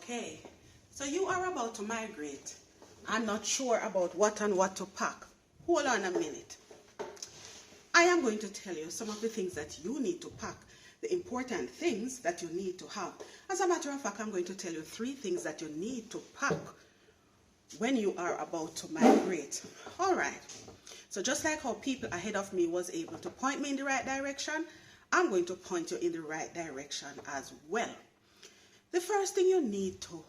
Okay, so you are about to migrate. I'm not sure about what and what to pack. Hold on a minute. I am going to tell you some of the things that you need to pack, the important things that you need to have. As a matter of fact, I'm going to tell you 3 things that you need to pack when you are about to migrate. All right, so just like how people ahead of me was able to point me in the right direction, I'm going to point you in the right direction as well. The first thing you need to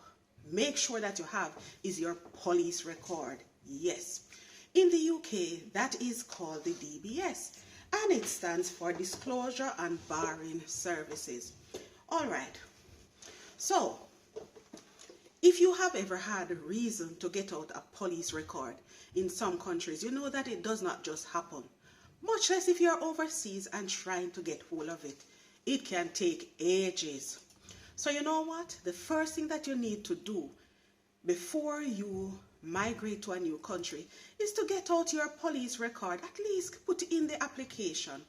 make sure that you have is your police record. Yes, in the UK that is called the DBS, and it stands for Disclosure and Barring Services. All right, so if you have ever had a reason to get out a police record in some countries, you know that it does not just happen. Much less if you're overseas and trying to get hold of it. It can take ages. So you know what? The first thing that you need to do before you migrate to a new country is to get out your police record. At least put it in the application.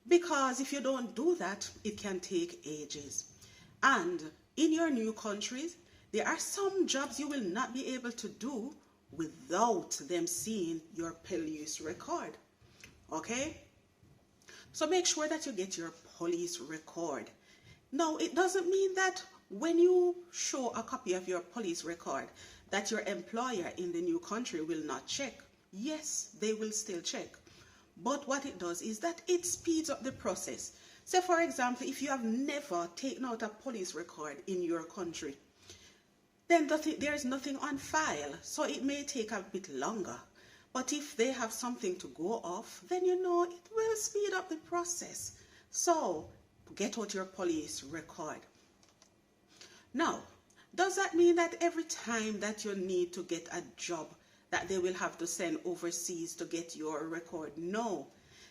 Because if you don't do that, it can take ages. And in your new countries, there are some jobs you will not be able to do without them seeing your police record. Okay? So make sure that you get your police record. Now, it doesn't mean that when you show a copy of your police record that your employer in the new country will not check. Yes, they will still check. But what it does is that it speeds up the process. Say, for example, if you have never taken out a police record in your country, then there is nothing on file, so it may take a bit longer. But if they have something to go off, then you know it will speed up the process. So get out your police record. Now, does that mean that every time that you need to get a job that they will have to send overseas to get your record? No,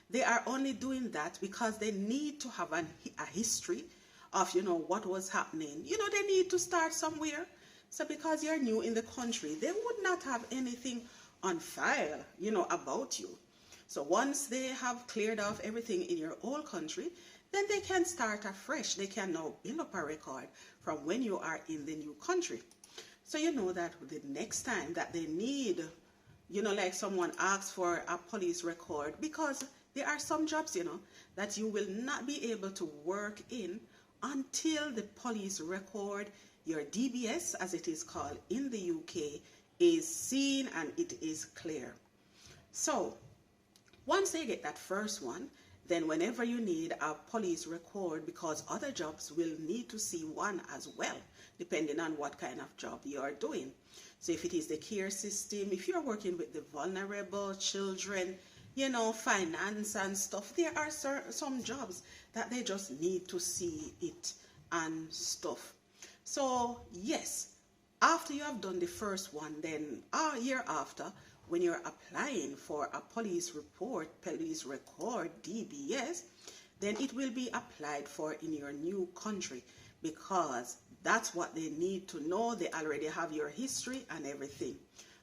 they are only doing that because they need to have a history of, what was happening. They need to start somewhere. So because you're new in the country, they would not have anything on file, about you. So once they have cleared off everything in your old country, then they can start afresh. They can now build up a record from when you are in the new country. So you know that the next time that they need, like someone asks for a police record, because there are some jobs, that you will not be able to work in until the police record, your DBS as it is called in the UK, is seen and it is clear. So once they get that first one, then whenever you need a police record, because other jobs will need to see one as well, depending on what kind of job you are doing. So if it is the care system, if you're working with the vulnerable children, finance and stuff, there are some jobs that they just need to see it and stuff. So yes, after you have done the first one, then a year after, when you're applying for a police record, DBS, then it will be applied for in your new country, because that's what they need to know. They already have your history and everything.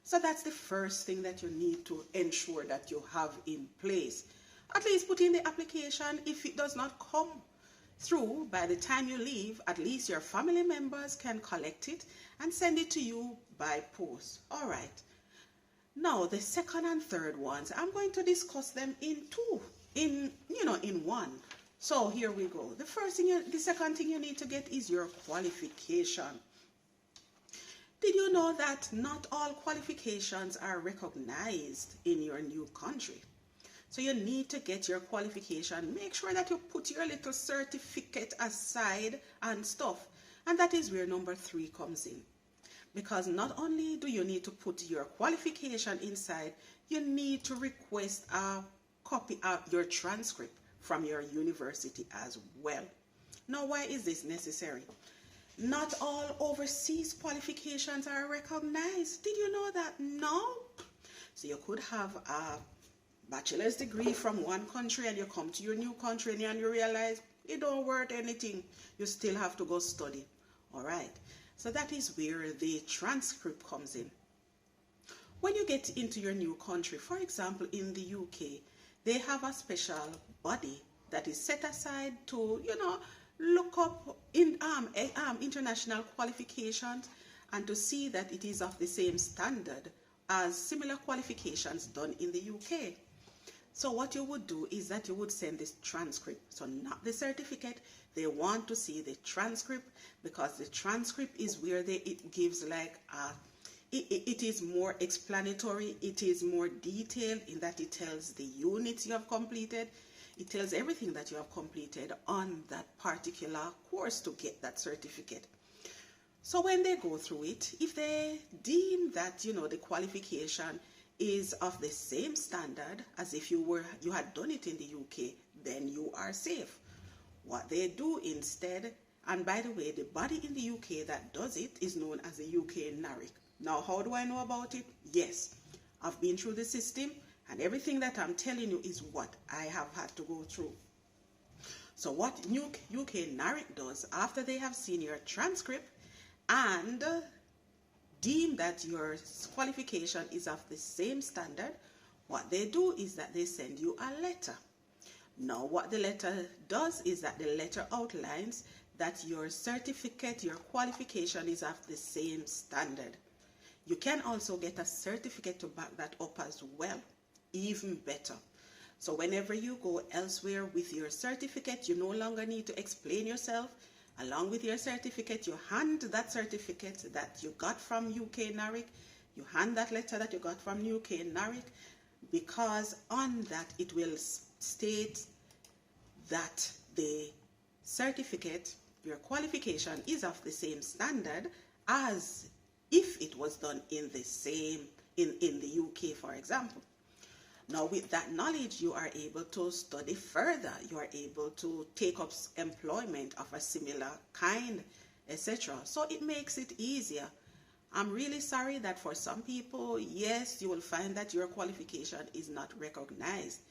So that's the first thing that you need to ensure that you have in place. At least put in the application. If it does not come through by the time you leave, at least your family members can collect it and send it to you by post. All right. Now, the second and third ones, I'm going to discuss them in one. So here we go. The second thing you need to get is your qualification. Did you know that not all qualifications are recognized in your new country? So you need to get your qualification. Make sure that you put your little certificate aside and stuff. And that is where number 3 comes in. Because not only do you need to put your qualification inside, you need to request a copy of your transcript from your university as well. Now, why is this necessary? Not all overseas qualifications are recognized. Did you know that? No. So you could have a bachelor's degree from one country and you come to your new country and you realize it don't worth anything. You still have to go study. All right. So that is where the transcript comes in. When you get into your new country, for example, in the UK, they have a special body that is set aside to, look up international qualifications and to see that it is of the same standard as similar qualifications done in the UK. So what you would do is that you would send this transcript, so not the certificate. They want to see the transcript, because the transcript is where it gives like it is more explanatory, it is more detailed in that it tells the units you have completed, it tells everything that you have completed on that particular course to get that certificate. So when they go through it, if they deem that, you know, the qualification is of the same standard as if you had done it in the UK, then you are safe. What they do instead, and by the way, the body in the UK that does it is known as the UK NARIC. Now, how do I know about it? Yes, I've been through the system, and everything that I'm telling you is what I have had to go through. So what UK NARIC does, after they have seen your transcript and deem that your qualification is of the same standard, what they do is that they send you a letter. Now, what the letter does is that the letter outlines that your certificate, your qualification is of the same standard. You can also get a certificate to back that up as well, even better. So whenever you go elsewhere with your certificate, you no longer need to explain yourself. Along with your certificate, you hand that certificate that you got from UK NARIC, you hand that letter that you got from UK NARIC, because on that it will state that the certificate, your qualification, is of the same standard as if it was done in the the UK, for example. Now, with that knowledge, you are able to study further. You are able to take up employment of a similar kind, etc. So it makes it easier. I'm really sorry that for some people, yes, you will find that your qualification is not recognized.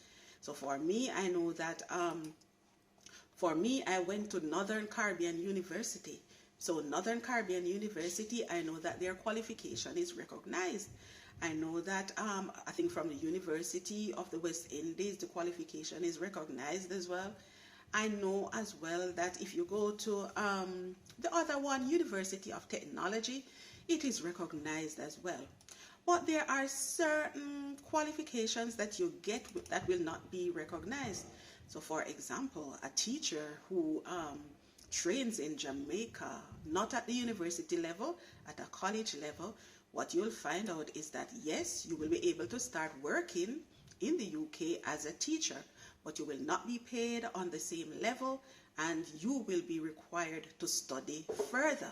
So for me, I know that for me, I went to Northern Caribbean University. So Northern Caribbean University, I know that their qualification is recognized. I know that I think from the University of the West Indies, the qualification is recognized as well. I know as well that if you go to the other one, University of Technology, it is recognized as well. But there are certain qualifications that you get that will not be recognized. So for example, a teacher who trains in Jamaica, not at the university level, at a college level, what you'll find out is that yes, you will be able to start working in the UK as a teacher, but you will not be paid on the same level, and you will be required to study further,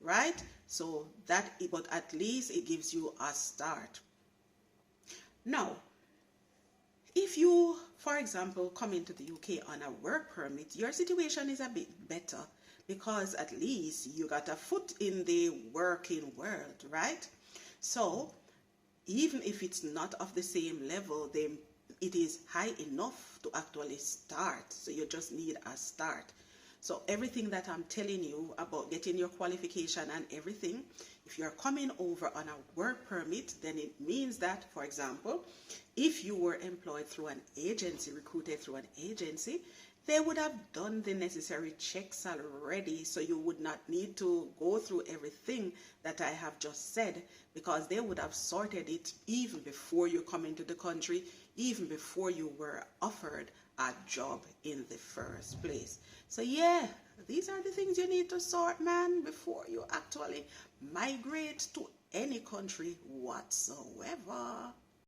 right? So that, but at least it gives you a start. Now, if you, for example, come into the UK on a work permit, your situation is a bit better because at least you got a foot in the working world, right? So even if it's not of the same level, then it is high enough to actually start. So you just need a start. So everything that I'm telling you about getting your qualification and everything, if you're coming over on a work permit, then it means that, for example, if you were employed through an agency, recruited through an agency, they would have done the necessary checks already, so you would not need to go through everything that I have just said, because they would have sorted it even before you come into the country, even before you were offered a job in the first place. So yeah, these are the things you need to sort, man, before you actually migrate to any country whatsoever.